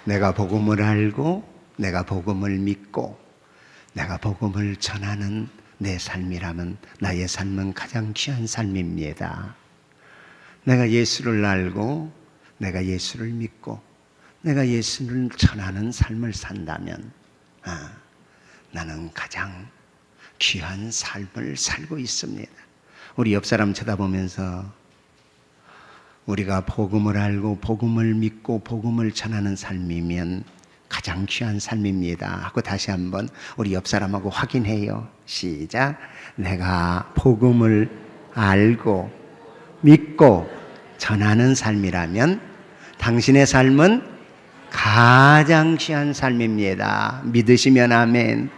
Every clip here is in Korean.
내가 복음을 알고 내가 복음을 믿고 내가 복음을 전하는 내 삶이라면 나의 삶은 가장 귀한 삶입니다. 내가 예수를 알고 내가 예수를 믿고 내가 예수를 전하는 삶을 산다면 나는 가장 귀한 삶을 살고 있습니다. 우리 옆 사람 쳐다보면서 우리가 복음을 알고 복음을 믿고 복음을 전하는 삶이면 가장 귀한 삶입니다 하고 다시 한번 우리 옆 사람하고 확인해요. 시작. 내가 복음을 알고 믿고 전하는 삶이라면 당신의 삶은 가장 귀한 삶입니다. 믿으시면 아멘.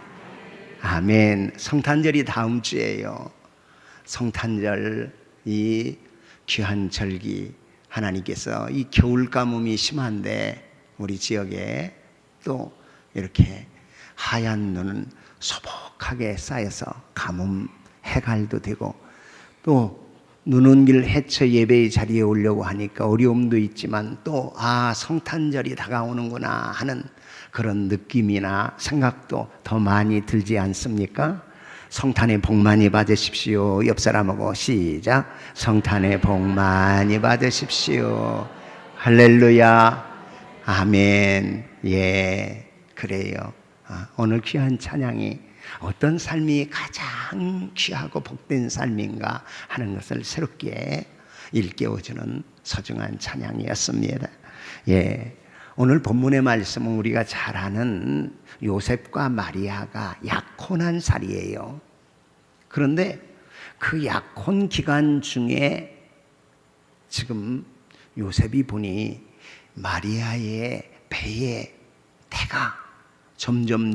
아멘. 성탄절이 다음 주예요. 성탄절 이 귀한 절기, 하나님께서 이 겨울 가뭄이 심한데 우리 지역에 또 이렇게 하얀 눈은 소복하게 쌓여서 가뭄 해갈도 되고 또 눈 온 길 해쳐 예배의 자리에 오려고 하니까 어려움도 있지만 또 성탄절이 다가오는구나 하는 그런 느낌이나 생각도 더 많이 들지 않습니까? 성탄의 복 많이 받으십시오. 옆 사람하고 시작. 성탄의 복 많이 받으십시오. 할렐루야. 아멘. 예, 그래요. 오늘 귀한 찬양이 어떤 삶이 가장 귀하고 복된 삶인가 하는 것을 새롭게 일깨워주는 소중한 찬양이었습니다. 예, 오늘 본문의 말씀은 우리가 잘 아는 요셉과 마리아가 약혼한 살이에요. 그런데 그 약혼 기간 중에 지금 요셉이 보니 마리아의 배에 태가 점점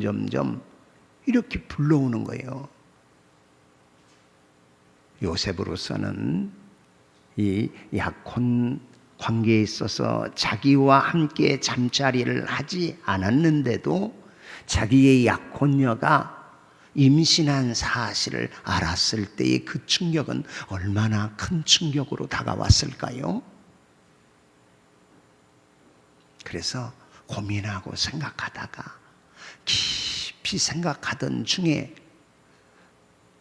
이렇게 불러오는 거예요. 요셉으로서는 이 약혼 관계에 있어서 자기와 함께 잠자리를 하지 않았는데도 자기의 약혼녀가 임신한 사실을 알았을 때의 그 충격은 얼마나 큰 충격으로 다가왔을까요? 그래서 고민하고 생각하다가 깊이 생각하던 중에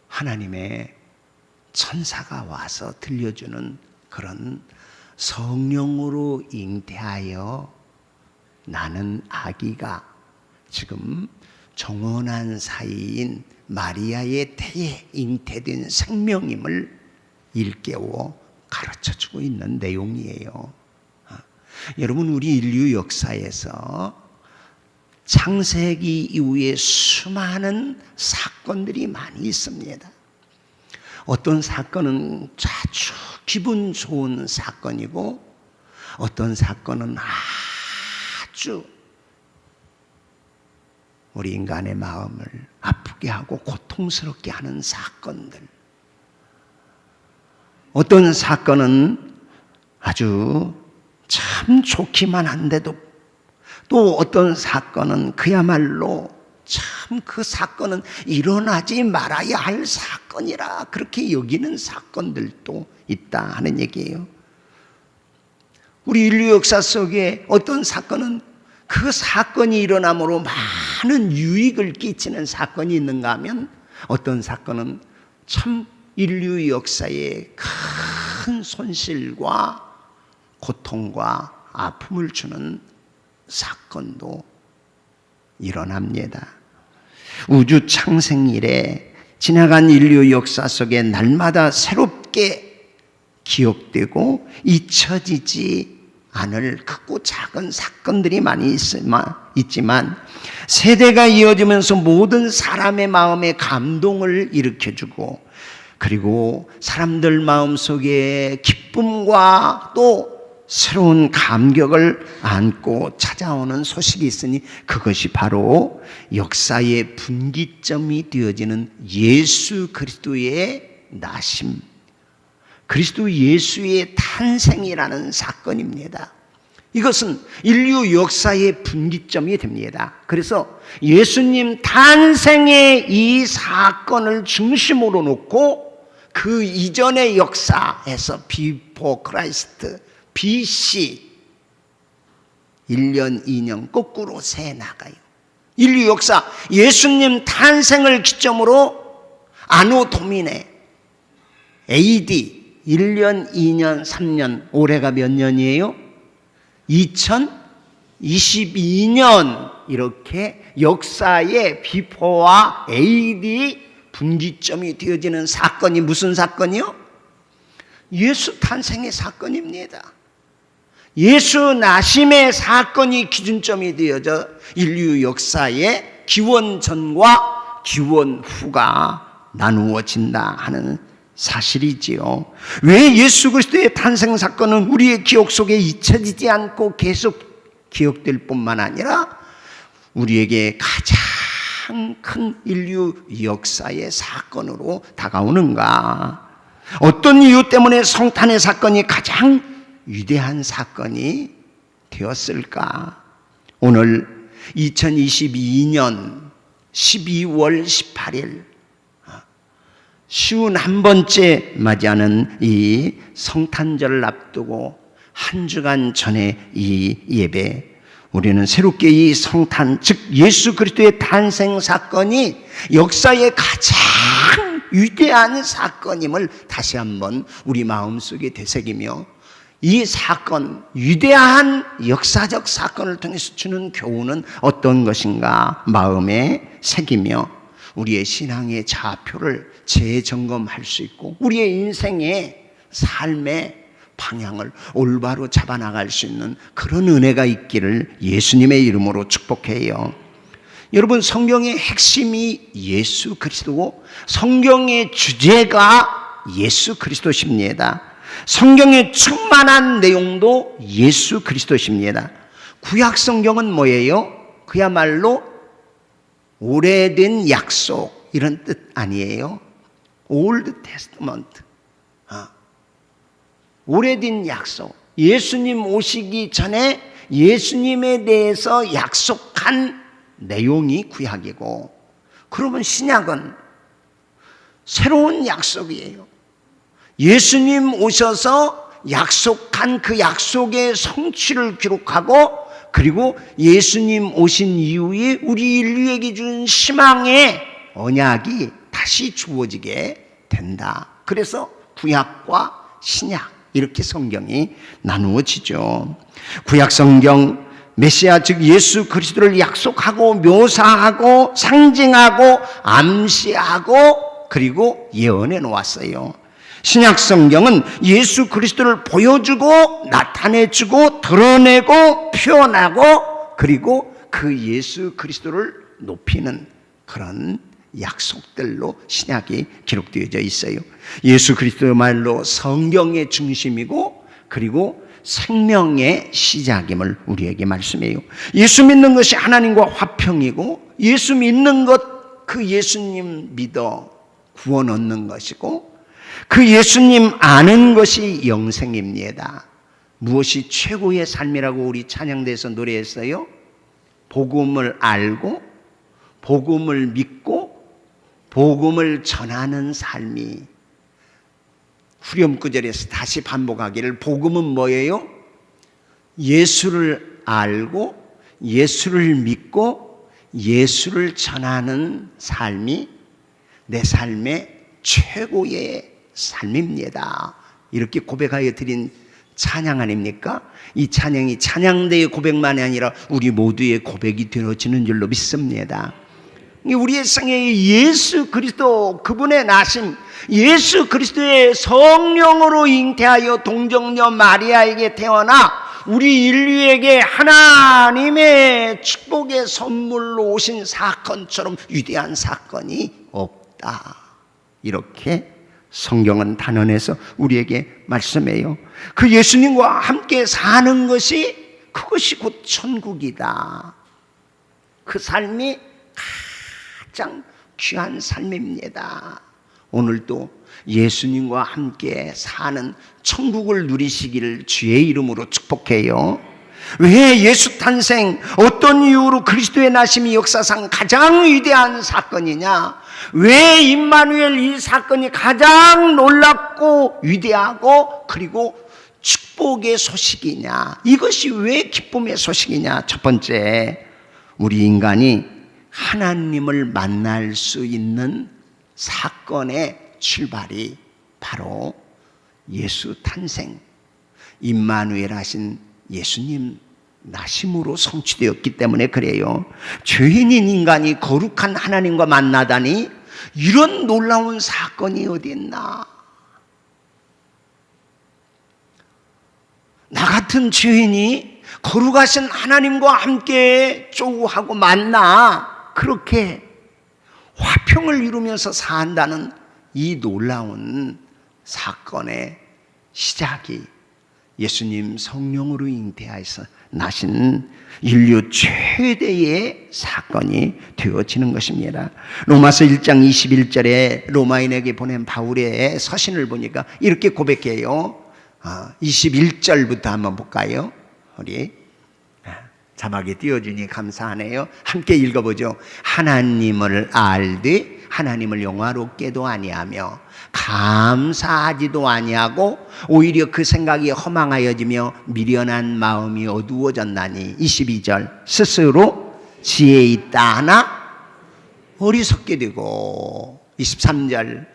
하나님의 천사가 와서 들려주는 그런 성령으로 잉태하여 나는 아기가 지금 정혼한 사이인 마리아의 태에 잉태된 생명임을 일깨워 가르쳐주고 있는 내용이에요. 여러분, 우리 인류 역사에서 창세기 이후에 수많은 사건들이 많이 있습니다. 어떤 사건은 아주 기분 좋은 사건이고 어떤 사건은 아주 우리 인간의 마음을 아프게 하고 고통스럽게 하는 사건들. 어떤 사건은 아주 참 좋기만 한데도 또 어떤 사건은 그야말로 참 그 사건은 일어나지 말아야 할 사건이라 그렇게 여기는 사건들도 있다 하는 얘기예요. 우리 인류 역사 속에 어떤 사건은 그 사건이 일어남으로 많은 유익을 끼치는 사건이 있는가 하면 어떤 사건은 참 인류 역사에 큰 손실과 고통과 아픔을 주는 사건도 일어납니다. 우주 창생 이래 지나간 인류 역사 속에 날마다 새롭게 기억되고 잊혀지지 않을 크고 작은 사건들이 많이 있지만 세대가 이어지면서 모든 사람의 마음에 감동을 일으켜주고 그리고 사람들 마음속에 기쁨과 또 새로운 감격을 안고 찾아오는 소식이 있으니 그것이 바로 역사의 분기점이 되어지는 예수 그리스도의 나심, 그리스도 예수의 탄생이라는 사건입니다. 이것은 인류 역사의 분기점이 됩니다. 그래서 예수님 탄생의 이 사건을 중심으로 놓고 그 이전의 역사에서 비포 크라이스트 BC 1년, 2년 거꾸로 새 나가요. 인류 역사, 예수님 탄생을 기점으로 아노 도미네 AD 1년, 2년, 3년, 올해가 몇 년이에요? 2022년 이렇게 역사의 비포와 AD 분기점이 되어지는 사건이 무슨 사건이요? 예수 탄생의 사건입니다. 예수 나심의 사건이 기준점이 되어져 인류 역사의 기원 전과 기원 후가 나누어진다 하는 사실이지요. 왜 예수 그리스도의 탄생 사건은 우리의 기억 속에 잊혀지지 않고 계속 기억될 뿐만 아니라 우리에게 가장 큰 인류 역사의 사건으로 다가오는가? 어떤 이유 때문에 성탄의 사건이 가장 위대한 사건이 되었을까? 오늘 2022년 12월 18일 51번째 맞이하는 이 성탄절을 앞두고 한 주간 전에 이 예배, 우리는 새롭게 이 성탄, 즉 예수 그리스도의 탄생 사건이 역사의 가장 위대한 사건임을 다시 한번 우리 마음속에 되새기며 이 사건, 위대한 역사적 사건을 통해서 주는 교훈은 어떤 것인가 마음에 새기며 우리의 신앙의 좌표를 재점검할 수 있고 우리의 인생의 삶의 방향을 올바로 잡아나갈 수 있는 그런 은혜가 있기를 예수님의 이름으로 축복해요. 여러분, 성경의 핵심이 예수 그리스도고 성경의 주제가 예수 그리스도십니다. 성경의 충만한 내용도 예수 그리스도십니다. 구약 성경은 뭐예요? 그야말로 오래된 약속 이런 뜻 아니에요? Old Testament. 오래된 약속. 예수님 오시기 전에 예수님에 대해서 약속한 내용이 구약이고, 그러면 신약은 새로운 약속이에요. 예수님 오셔서 약속한 그 약속의 성취를 기록하고, 그리고 예수님 오신 이후에 우리 인류에게 준 희망의 언약이 다시 주어지게 된다. 그래서 구약과 신약 이렇게 성경이 나누어지죠. 구약 성경 메시아 즉 예수 그리스도를 약속하고 묘사하고 상징하고 암시하고 그리고 예언해 놓았어요. 신약 성경은 예수 그리스도를 보여주고 나타내주고 드러내고 표현하고 그리고 그 예수 그리스도를 높이는 그런 약속들로 신약이 기록되어져 있어요. 예수 그리스도야말로 성경의 중심이고 그리고 생명의 시작임을 우리에게 말씀해요. 예수 믿는 것이 하나님과 화평이고 예수 믿는 것, 그 예수님 믿어 구원 얻는 것이고 그 예수님 아는 것이 영생입니다. 무엇이 최고의 삶이라고 우리 찬양대에서 노래했어요? 복음을 알고 복음을 믿고 복음을 전하는 삶이, 후렴구절에서 다시 반복하기를 복음은 뭐예요? 예수를 알고 예수를 믿고 예수를 전하는 삶이 내 삶의 최고의 삶입니다. 이렇게 고백하여 드린 찬양 아닙니까? 이 찬양이 찬양대의 고백만이 아니라 우리 모두의 고백이 되어지는 줄로 믿습니다. 우리의 생애에 예수 그리스도 그분의 나심, 예수 그리스도의 성령으로 잉태하여 동정녀 마리아에게 태어나 우리 인류에게 하나님의 축복의 선물로 오신 사건처럼 위대한 사건이 없다. 이렇게 성경은 단언해서 우리에게 말씀해요. 그 예수님과 함께 사는 것이, 그것이 곧 천국이다. 그 삶이 가장 귀한 삶입니다. 오늘도 예수님과 함께 사는 천국을 누리시기를 주의 이름으로 축복해요. 왜 예수 탄생, 어떤 이유로 그리스도의 나심이 역사상 가장 위대한 사건이냐? 왜 임마누엘 이 사건이 가장 놀랍고 위대하고 그리고 축복의 소식이냐? 이것이 왜 기쁨의 소식이냐? 첫 번째, 우리 인간이 하나님을 만날 수 있는 사건의 출발이 바로 예수 탄생, 임마누엘 하신 예수님 나심으로 성취되었기 때문에 그래요. 죄인인 인간이 거룩한 하나님과 만나다니 이런 놀라운 사건이 어디 있나? 나 같은 죄인이 거룩하신 하나님과 함께 조우하고 만나 그렇게 화평을 이루면서 산다는 이 놀라운 사건의 시작이 예수님 성령으로 잉태하여서 나신 인류 최대의 사건이 되어지는 것입니다. 로마서 1장 21절에 로마인에게 보낸 바울의 서신을 보니까 이렇게 고백해요. 21절부터 한번 볼까요? 우리 자막에 띄워주니 감사하네요. 함께 읽어보죠. 하나님을 알되 하나님을 영화롭게도 아니하며 감사하지도 아니하고 오히려 그 생각이 허망하여지며 미련한 마음이 어두워졌나니 22절 스스로 지혜 있다 하나 어리석게 되고 23절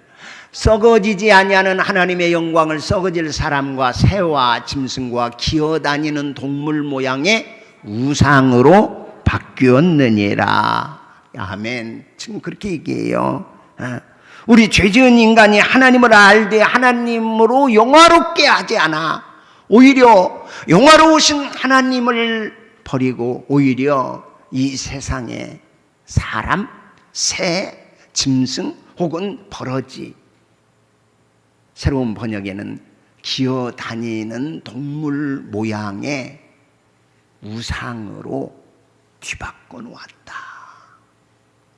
썩어지지 아니하는 하나님의 영광을 썩어질 사람과 새와 짐승과 기어다니는 동물 모양의 우상으로 바뀌었느니라. 아멘. 지금 그렇게 얘기해요. 우리 죄지은 인간이 하나님을 알되 하나님으로 영화롭게 하지 않아 오히려 영화로우신 하나님을 버리고 오히려 이 세상에 사람, 새, 짐승 혹은 버러지, 새로운 번역에는 기어다니는 동물 모양의 우상으로 뒤바꿔 놓았다.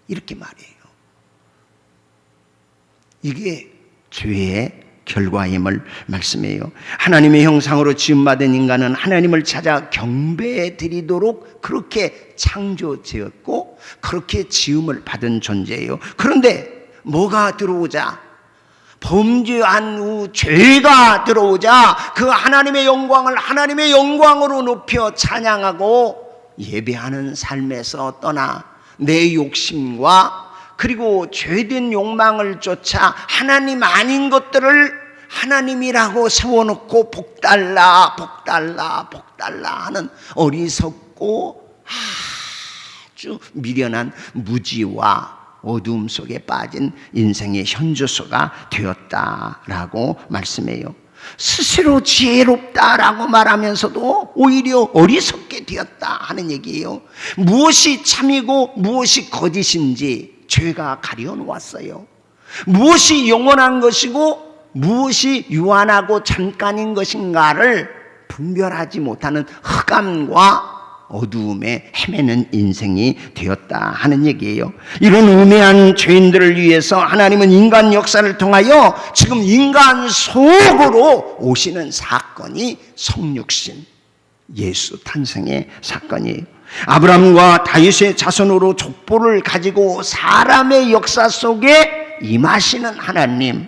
이렇게 말해요. 이게 죄의 결과임을 말씀해요. 하나님의 형상으로 지음받은 인간은 하나님을 찾아 경배해 드리도록 그렇게 창조되었고 그렇게 지음을 받은 존재예요. 그런데 뭐가 들어오자? 범죄한 후 죄가 들어오자 그 하나님의 영광을 하나님의 영광으로 높여 찬양하고 예배하는 삶에서 떠나 내 욕심과 그리고 죄된 욕망을 쫓아 하나님 아닌 것들을 하나님이라고 세워놓고 복달라 복달라 복달라 하는 어리석고 아주 미련한 무지와 어두움 속에 빠진 인생의 현주소가 되었다라고 말씀해요. 스스로 지혜롭다라고 말하면서도 오히려 어리석게 되었다 하는 얘기예요. 무엇이 참이고 무엇이 거짓인지 죄가 가려놓았어요. 무엇이 영원한 것이고 무엇이 유한하고 잠깐인 것인가를 분별하지 못하는 흑암과 어두움에 헤매는 인생이 되었다 하는 얘기예요. 이런 음해한 죄인들을 위해서 하나님은 인간 역사를 통하여 지금 인간 속으로 오시는 사건이 성육신 예수 탄생의 사건이에요. 아브라함과 다윗의 자손으로 족보를 가지고 사람의 역사 속에 임하시는 하나님,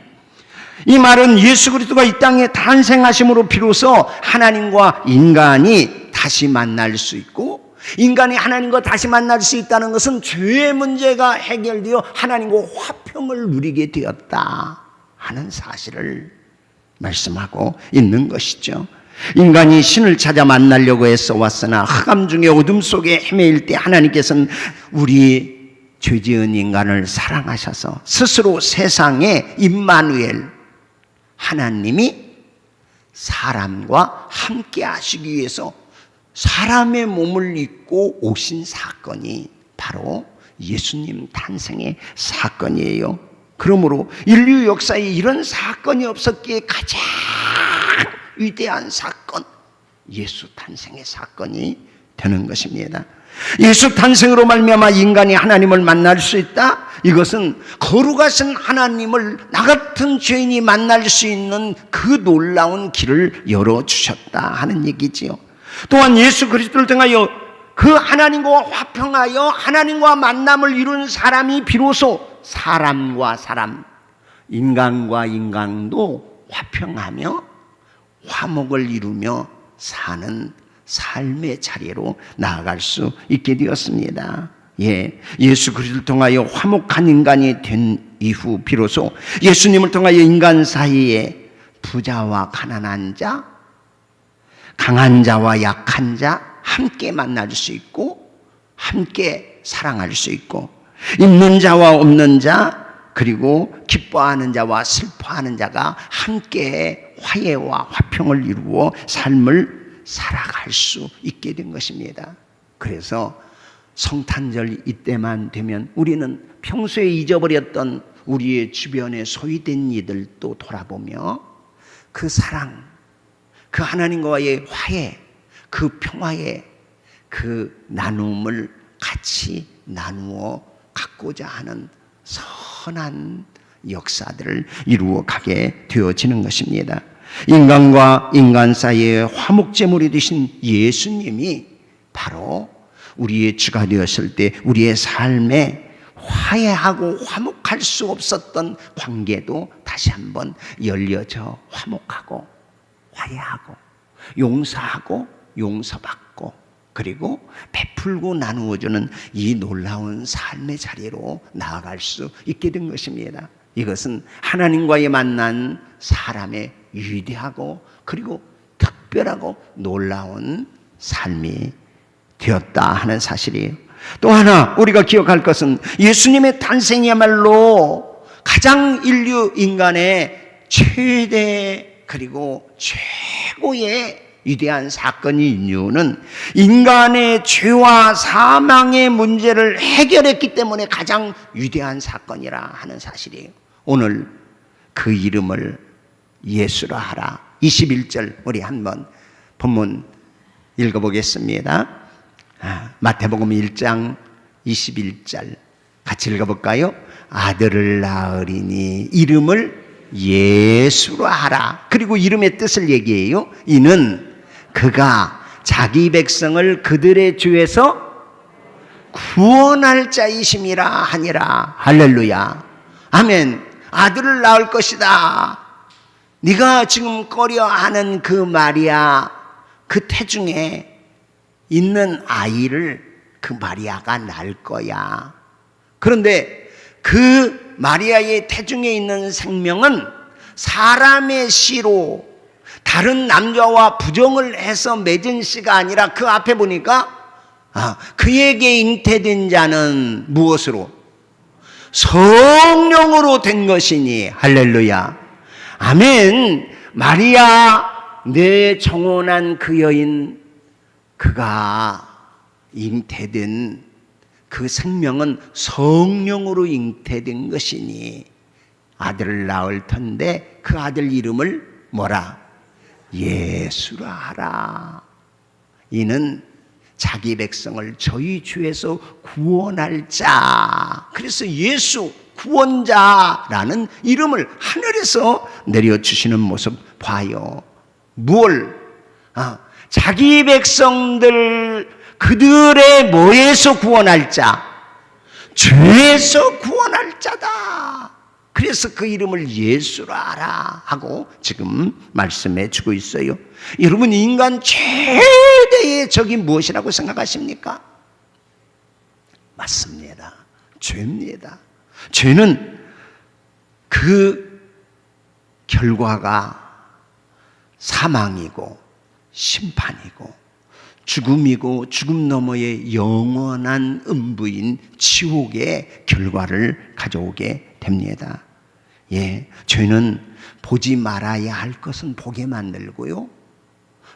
이 말은 예수 그리스도가 이 땅에 탄생하심으로 비로소 하나님과 인간이 다시 만날 수 있고 인간이 하나님과 다시 만날 수 있다는 것은 죄의 문제가 해결되어 하나님과 화평을 누리게 되었다 하는 사실을 말씀하고 있는 것이죠. 인간이 신을 찾아 만나려고 애써 왔으나 흑암 중에 어둠 속에 헤매일 때 하나님께서는 우리 죄지은 인간을 사랑하셔서 스스로 세상에 임마누엘 하나님이 사람과 함께 하시기 위해서 사람의 몸을 입고 오신 사건이 바로 예수님 탄생의 사건이에요. 그러므로 인류 역사에 이런 사건이 없었기에 가장 위대한 사건, 예수 탄생의 사건이 되는 것입니다. 예수 탄생으로 말미암아 인간이 하나님을 만날 수 있다? 이것은 거룩하신 하나님을 나 같은 죄인이 만날 수 있는 그 놀라운 길을 열어주셨다 하는 얘기지요. 또한 예수 그리스도를 통하여 그 하나님과 화평하여 하나님과 만남을 이룬 사람이 비로소 사람과 사람, 인간과 인간도 화평하며 화목을 이루며 사는 삶의 자리로 나아갈 수 있게 되었습니다. 예수 그리스도를 통하여 화목한 인간이 된 이후 비로소 예수님을 통하여 인간 사이에 부자와 가난한 자, 강한 자와 약한 자 함께 만날 수 있고 함께 사랑할 수 있고, 있는 자와 없는 자, 그리고 기뻐하는 자와 슬퍼하는 자가 함께 화해와 화평을 이루어 삶을 살아갈 수 있게 된 것입니다. 그래서 성탄절 이때만 되면 우리는 평소에 잊어버렸던 우리의 주변에 소외된 이들도 돌아보며 그 사랑, 그 하나님과의 화해, 그 평화의 그 나눔을 같이 나누어 갖고자 하는 선한 역사들을 이루어 가게 되어지는 것입니다. 인간과 인간 사이의 화목제물이 되신 예수님이 바로 우리의 주가 되었을 때 우리의 삶에 화해하고 화목할 수 없었던 관계도 다시 한번 열려져 화목하고 화해하고 용서하고 용서받고 그리고 베풀고 나누어주는 이 놀라운 삶의 자리로 나아갈 수 있게 된 것입니다. 이것은 하나님과의 만난 사람의 위대하고 그리고 특별하고 놀라운 삶이 되었다 하는 사실이에요. 또 하나 우리가 기억할 것은 예수님의 탄생이야말로 가장 인류 인간의 최대 그리고 최고의 위대한 사건인 이유는 인간의 죄와 사망의 문제를 해결했기 때문에 가장 위대한 사건이라 하는 사실이에요. 오늘 그 이름을 예수라 하라. 21절 우리 한번 본문 읽어보겠습니다. 마태복음 1장 21절 같이 읽어볼까요? 아들을 낳으리니 이름을 예수라 하라. 그리고 이름의 뜻을 얘기해요. 이는 그가 자기 백성을 그들의 죄에서 구원할 자이심이라 하니라. 할렐루야. 아멘. 아들을 낳을 것이다. 네가 지금 꺼려하는 그 마리아, 그 태중에 있는 아이를 그 마리아가 낳을 거야. 그런데 그 마리아의 태중에 있는 생명은 사람의 씨로 다른 남자와 부정을 해서 맺은 씨가 아니라 그 앞에 보니까 그에게 잉태된 자는 무엇으로? 성령으로 된 것이니. 할렐루야. 아멘. 마리아 내 정혼한 그 여인, 그가 잉태된 그 생명은 성령으로 잉태된 것이니 아들을 낳을 텐데 그 아들 이름을 뭐라? 예수라 하라. 이는 자기 백성을 저희 죄에서 구원할 자. 그래서 예수 구원자라는 이름을 하늘에서 내려주시는 모습 봐요. 뭘? 자기 백성들 그들의 뭐에서 구원할 자? 죄에서 구원할 자다. 그래서 그 이름을 예수라 하라 하고 지금 말씀해 주고 있어요. 여러분, 인간 최대의 적이 무엇이라고 생각하십니까? 맞습니다. 죄입니다. 죄는 그 결과가 사망이고 심판이고 죽음이고 죽음 너머의 영원한 음부인 지옥의 결과를 가져오게 됩니다. 죄는 보지 말아야 할 것은 보게 만들고요,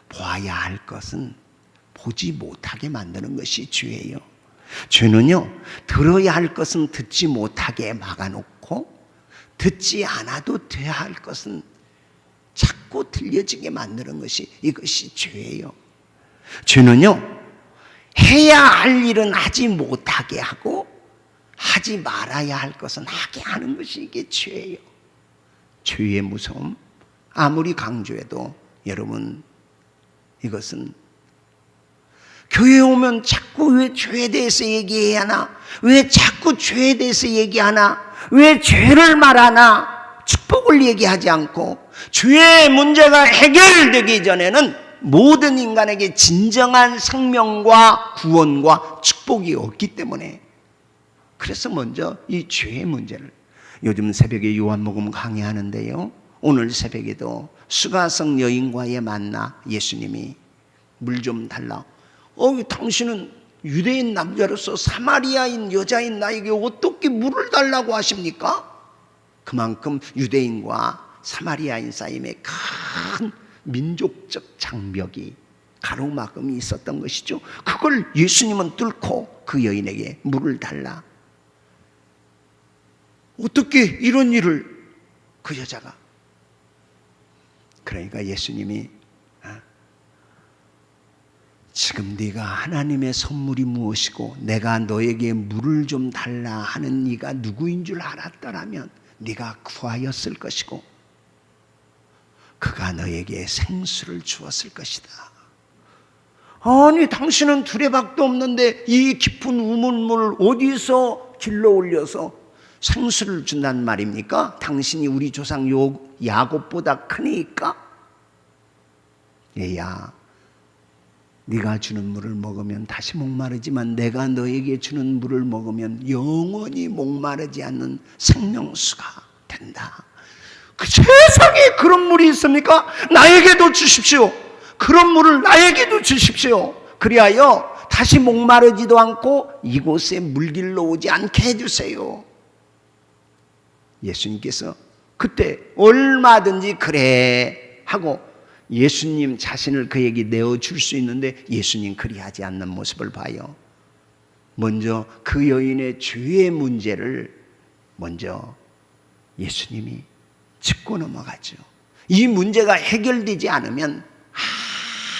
보아야 할 것은 보지 못하게 만드는 것이 죄예요. 죄는요, 들어야 할 것은 듣지 못하게 막아놓고 듣지 않아도 돼야 할 것은 자꾸 들려지게 만드는 것이 이것이 죄예요. 죄는요, 해야 할 일은 하지 못하게 하고 하지 말아야 할 것은 하게 하는 것이 이게 죄예요. 죄의 무서움 아무리 강조해도 여러분, 이것은 교회에 오면 자꾸 왜 죄에 대해서 얘기해야 하나? 왜 자꾸 죄에 대해서 얘기하나? 왜 죄를 말하나? 축복을 얘기하지 않고 죄의 문제가 해결되기 전에는 모든 인간에게 진정한 생명과 구원과 축복이 없기 때문에, 그래서 먼저 이 죄의 문제를, 요즘 새벽에 요한복음 강의하는데요, 오늘 새벽에도 수가성 여인과의 만나 예수님이 물 좀 달라. 당신은 유대인 남자로서 사마리아인 여자인 나에게 어떻게 물을 달라고 하십니까? 그만큼 유대인과 사마리아인 사이에 큰 민족적 장벽이, 가로막음이 있었던 것이죠. 그걸 예수님은 뚫고 그 여인에게 물을 달라. 어떻게 이런 일을 그 여자가, 그러니까 예수님이 지금 네가 하나님의 선물이 무엇이고 내가 너에게 물을 좀 달라 하는 네가 누구인 줄 알았더라면 네가 구하였을 것이고 그가 너에게 생수를 주었을 것이다. 아니 당신은 두레박도 없는데 이 깊은 우물물을 어디서 길러 올려서 생수를 준단 말입니까? 당신이 우리 조상 야곱보다 크니까? 얘야, 네가 주는 물을 먹으면 다시 목마르지만 내가 너에게 주는 물을 먹으면 영원히 목마르지 않는 생명수가 된다. 그 세상에 그런 물이 있습니까? 나에게도 주십시오. 그런 물을 나에게도 주십시오. 그리하여 다시 목마르지도 않고 이곳에 물길로 오지 않게 해주세요. 예수님께서 그때 얼마든지 그래 하고 예수님 자신을 그에게 내어줄 수 있는데 예수님 그리하지 않는 모습을 봐요. 먼저 그 여인의 죄의 문제를 먼저 예수님이 짚고 넘어가죠. 이 문제가 해결되지 않으면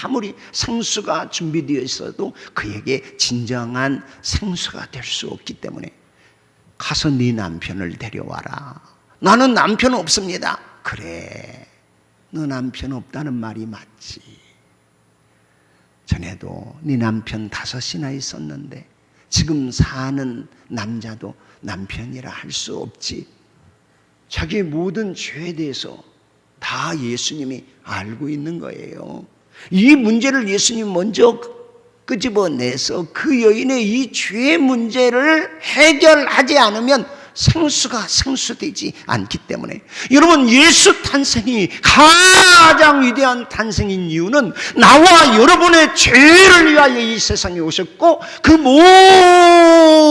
아무리 생수가 준비되어 있어도 그에게 진정한 생수가 될 수 없기 때문에 가서 네 남편을 데려와라. 나는 남편 없습니다. 그래, 너 남편 없다는 말이 맞지. 전에도 네 남편 5이나 있었는데 지금 사는 남자도 남편이라 할 수 없지. 자기의 모든 죄에 대해서 다 예수님이 알고 있는 거예요. 이 문제를 예수님이 먼저 끄집어내서 그 여인의 이 죄의 문제를 해결하지 않으면 생수가 생수되지 않기 때문에, 여러분, 예수 탄생이 가장 위대한 탄생인 이유는 나와 여러분의 죄를 위하여 이 세상에 오셨고 그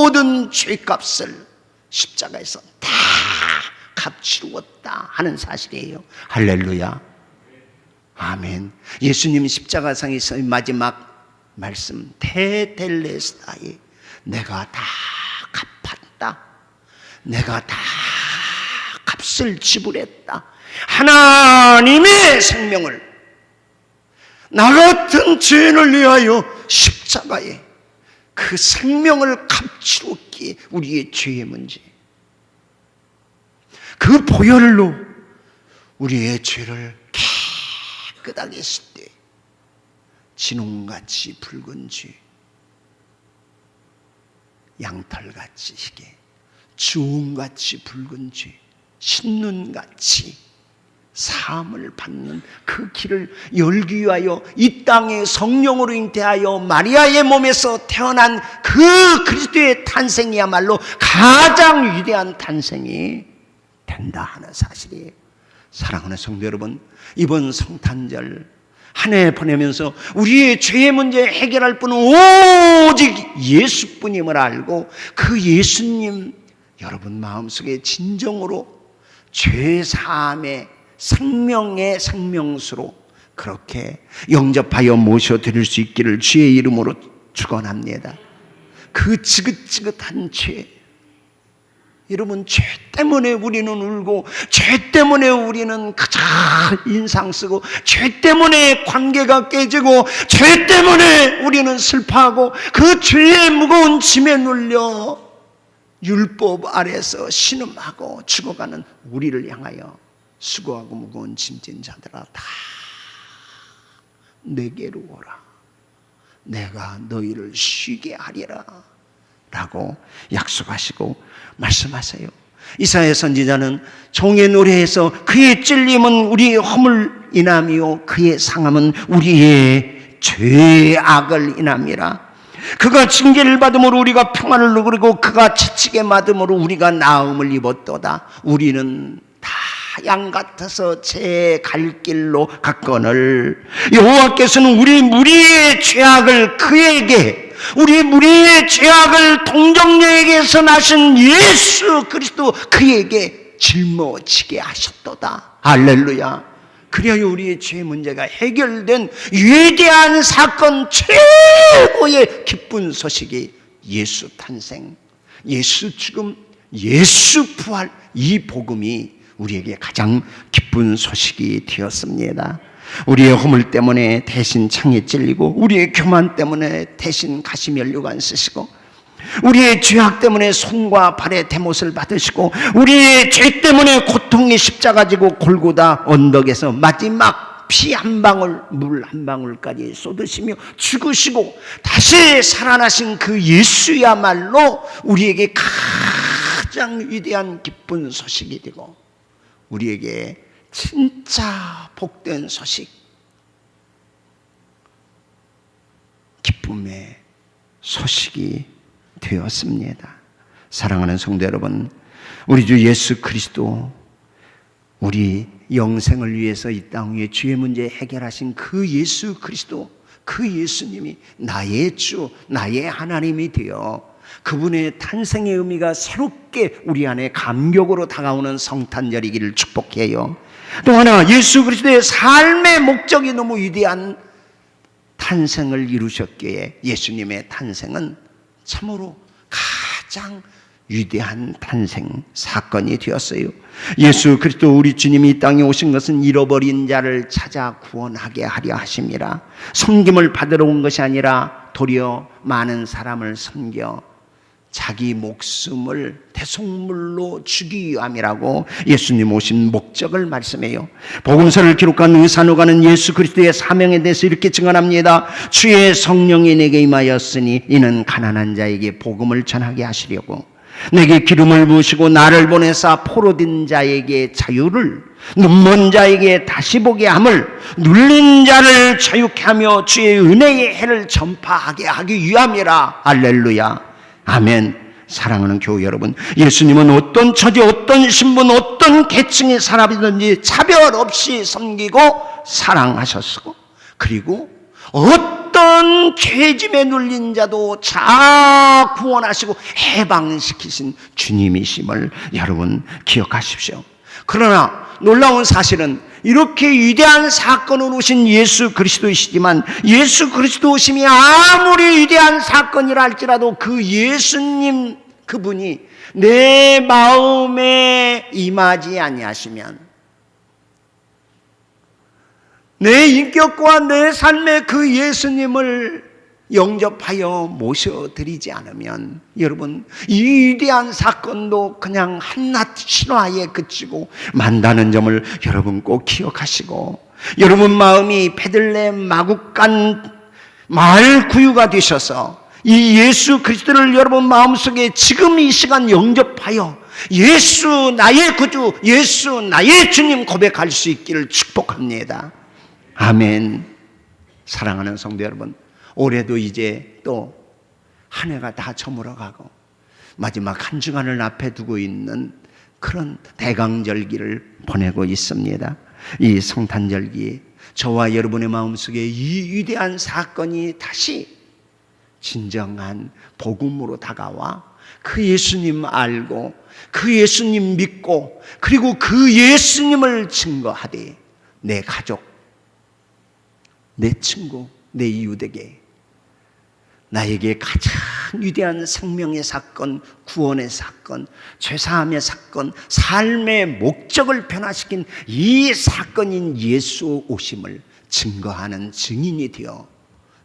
모든 죄값을 십자가에서 다 값치루었다 하는 사실이에요. 할렐루야, 아멘. 예수님 십자가상에서의 마지막 말씀, 테텔레스타이, 내가 다 갚았다, 내가 다 값을 지불했다. 하나님의 생명을 나 같은 죄인을 위하여 십자가에 그 생명을 값치렀기에 우리의 죄의 문제, 그 보혈로 우리의 죄를 깨끗하게 씻되 진홍같이 붉은 죄, 양털같이 희게, 주홍같이 붉은 죄, 신눈같이 사함을 받는 그 길을 열기 위하여 이 땅에 성령으로 잉태하여 마리아의 몸에서 태어난 그 그리스도의 탄생이야말로 가장 위대한 탄생이 된다 하는 사실이에요. 사랑하는 성도 여러분, 이번 성탄절 한 해 보내면서 우리의 죄의 문제 해결할 분은 오직 예수뿐임을 알고 그 예수님 여러분 마음속에 진정으로 죄사함의 생명의 생명수로 그렇게 영접하여 모셔드릴 수 있기를 주의 이름으로 축원합니다. 그 지긋지긋한 죄, 여러분, 죄 때문에 우리는 울고, 죄 때문에 우리는 가장 인상 쓰고, 죄 때문에 관계가 깨지고, 죄 때문에 우리는 슬퍼하고, 그 죄의 무거운 짐에 눌려 율법 아래서 신음하고 죽어가는 우리를 향하여 수고하고 무거운 짐진 자들아 다 내게로 오라, 내가 너희를 쉬게 하리라 라고 약속하시고 말씀하세요. 이사야 선지자는 종의 노래에서 그의 찔림은 우리의 허물 인함이요 그의 상함은 우리의 죄악을 인함이라. 그가 징계를 받음으로 우리가 평안을 누리고 그가 채찍에 맞음으로 우리가 나음을 입었도다. 우리는 다 양 같아서 제 갈 길로 갔거늘 여호와께서는 우리 무리의 죄악을 그에게, 우리 무리의 죄악을 동정녀에게서 나신 예수 그리스도 그에게 짊어지게 하셨도다. 할렐루야. 그래야 우리의 죄 문제가 해결된 위대한 사건, 최고의 기쁜 소식이 예수 탄생, 예수 죽음, 예수 부활, 이 복음이 우리에게 가장 기쁜 소식이 되었습니다. 우리의 허물 때문에 대신 창에 찔리고, 우리의 교만 때문에 대신 가시면류관 쓰시고, 우리의 죄악 때문에 손과 발의 대못을 받으시고, 우리의 죄 때문에 고통의 십자가 지고 골고다 언덕에서 마지막 피 한 방울, 물 한 방울까지 쏟으시며 죽으시고 다시 살아나신 그 예수야말로 우리에게 가장 위대한 기쁜 소식이 되고, 우리에게 진짜 복된 소식, 기쁨의 소식이 되었습니다. 사랑하는 성도 여러분, 우리 주 예수 그리스도, 우리 영생을 위해서 이 땅 위에 죄의 문제 해결하신 그 예수 그리스도, 그 예수님이 나의 주, 나의 하나님이 되어 그분의 탄생의 의미가 새롭게 우리 안에 감격으로 다가오는 성탄절이기를 축복해요. 또 하나, 예수 그리스도의 삶의 목적이 너무 위대한 탄생을 이루셨기에 예수님의 탄생은 참으로 가장 위대한 탄생 사건이 되었어요. 예수 그리스도 우리 주님이 이 땅에 오신 것은 잃어버린 자를 찾아 구원하게 하려 하심이라. 섬김을 받으러 온 것이 아니라 도리어 많은 사람을 섬겨 자기 목숨을 대속물로 주기 위함이라고 예수님 오신 목적을 말씀해요. 복음서를 기록한 의사노가는 예수 그리스도의 사명에 대해서 이렇게 증언합니다. 주의 성령이 내게 임하였으니 이는 가난한 자에게 복음을 전하게 하시려고 내게 기름을 부으시고 나를 보내사 포로된 자에게 자유를, 눈먼 자에게 다시 보게 함을, 눌린 자를 자유케 하며 주의 은혜의 해를 전파하게 하기 위함이라. 할렐루야. 아멘. 사랑하는 교회 여러분, 예수님은 어떤 처지, 어떤 신분, 어떤 계층의 사람이든지 차별 없이 섬기고 사랑하셨고, 그리고 어떤 죄짐에 눌린 자도 잘 구원하시고 해방시키신 주님이심을 여러분 기억하십시오. 그러나 놀라운 사실은 이렇게 위대한 사건을 오신 예수 그리스도이시지만, 예수 그리스도 오심이 아무리 위대한 사건이라 할지라도 그 예수님 그분이 내 마음에 임하지 아니하시면, 내 인격과 내 삶에 그 예수님을 영접하여 모셔드리지 않으면 여러분, 이 위대한 사건도 그냥 한낱 신화에 그치고 만다는 점을 여러분 꼭 기억하시고, 여러분 마음이 베들레헴 마국간 마을 구유가 되셔서 이 예수 그리스도를 여러분 마음속에 지금 이 시간 영접하여 예수 나의 구주, 예수 나의 주님 고백할 수 있기를 축복합니다. 아멘. 사랑하는 성도 여러분, 올해도 이제 또 한 해가 다 저물어가고 마지막 한 주간을 앞에 두고 있는 그런 대강절기를 보내고 있습니다. 이 성탄절기에 저와 여러분의 마음속에 이 위대한 사건이 다시 진정한 복음으로 다가와 그 예수님 알고 그 예수님 믿고 그리고 그 예수님을 증거하되 내 가족, 내 친구, 내 이웃에게 나에게 가장 위대한 생명의 사건, 구원의 사건, 죄사함의 사건, 삶의 목적을 변화시킨 이 사건인 예수 오심을 증거하는 증인이 되어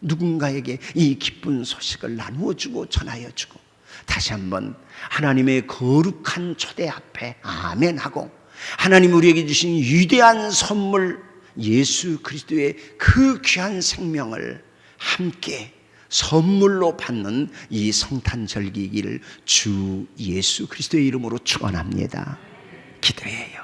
누군가에게 이 기쁜 소식을 나누어주고 전하여주고 다시 한번 하나님의 거룩한 초대 앞에 아멘 하고 하나님 우리에게 주신 위대한 선물 예수 그리스도의 그 귀한 생명을 함께 선물로 받는 이 성탄절기기를 주 예수 그리스도의 이름으로 축원합니다. 기도해요.